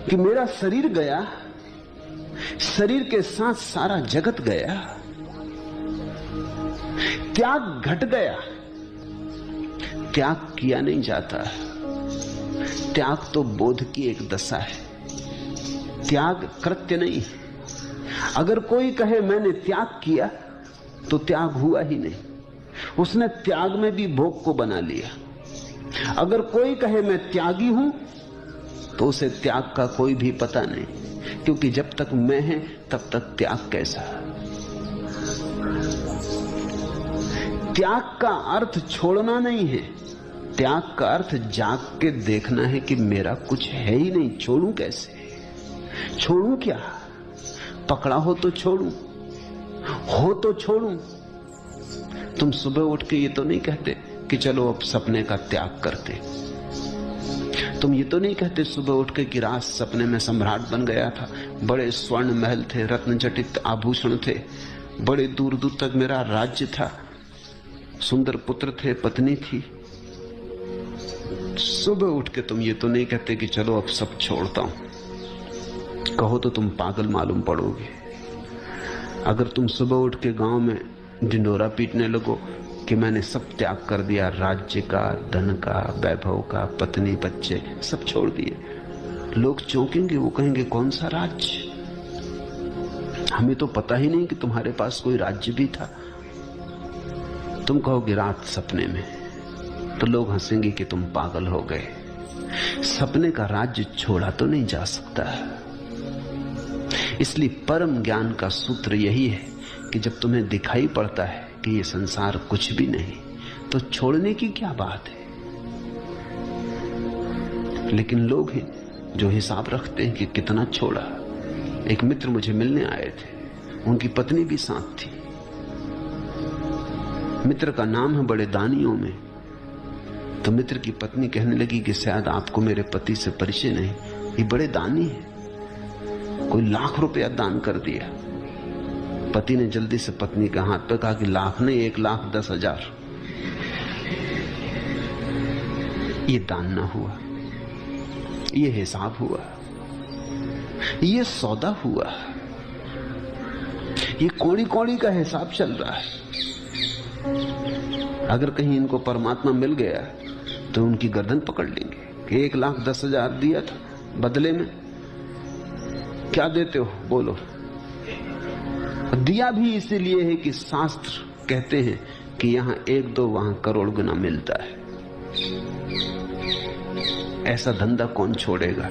कि मेरा शरीर गया, शरीर के साथ सारा जगत गया, त्याग घट गया। त्याग किया नहीं जाता, त्याग तो बोध की एक दशा है, त्याग कृत्य नहीं। अगर कोई कहे मैंने त्याग किया तो त्याग हुआ ही नहीं, उसने त्याग में भी भोग को बना लिया। अगर कोई कहे मैं त्यागी हूं तो उसे त्याग का कोई भी पता नहीं, क्योंकि जब तक मैं है तब तक त्याग कैसा। त्याग का अर्थ छोड़ना नहीं है, त्याग का अर्थ जाग के देखना है कि मेरा कुछ है ही नहीं, छोड़ूं कैसे, छोड़ूं क्या, पकड़ा हो तो छोड़ूं, हो तो छोड़ूं। तुम सुबह उठ के ये तो नहीं कहते कि चलो अब सपने का त्याग करते। तुम ये तो नहीं कहते सुबह उठ के कि रात सपने में सम्राट बन गया था, बड़े स्वर्ण महल थे, रत्न जटित आभूषण थे, बड़े दूर दूर तक मेरा राज्य था, सुंदर पुत्र थे, पत्नी थी। सुबह उठ के तुम ये तो नहीं कहते कि चलो अब सब छोड़ता हूं। कहो तो तुम पागल मालूम पड़ोगे। अगर तुम सुबह उठ के गांव में ढिंडोरा पीटने लगो कि मैंने सब त्याग कर दिया, राज्य का, धन का, वैभव का, पत्नी बच्चे सब छोड़ दिए, लोग चौंकेंगे, वो कहेंगे कौन सा राज्य, हमें तो पता ही नहीं कि तुम्हारे पास कोई राज्य भी था। तुम कहोगे रात सपने में, तो लोग हंसेंगे कि तुम पागल हो गए। सपने का राज्य छोड़ा तो नहीं जा सकता। इसलिए परम ज्ञान का सूत्र यही है कि जब तुम्हें दिखाई पड़ता है कि ये संसार कुछ भी नहीं, तो छोड़ने की क्या बात है। लेकिन लोग हैं जो हिसाब रखते हैं कि कितना छोड़ा। एक मित्र मुझे मिलने आए थे, उनकी पत्नी भी साथ थी। मित्र का नाम है बड़े दानियों में। तो मित्र की पत्नी कहने लगी कि शायद आपको मेरे पति से परिचय नहीं, ये बड़े दानी है, कोई लाख रुपया दान कर दिया। पति ने जल्दी से पत्नी के हाथ पे कहा कि लाख नहीं, 1,10,000। ये दान ना हुआ, ये हिसाब हुआ, ये सौदा हुआ, ये कौड़ी कौड़ी का हिसाब चल रहा है। अगर कहीं इनको परमात्मा मिल गया तो उनकी गर्दन पकड़ लेंगे कि 1,10,000 दिया था, बदले में क्या देते हो, बोलो। दिया भी इसीलिए है कि शास्त्र कहते हैं कि यहां 1-2 वहां करोड़ गुना मिलता है। ऐसा धंधा कौन छोड़ेगा।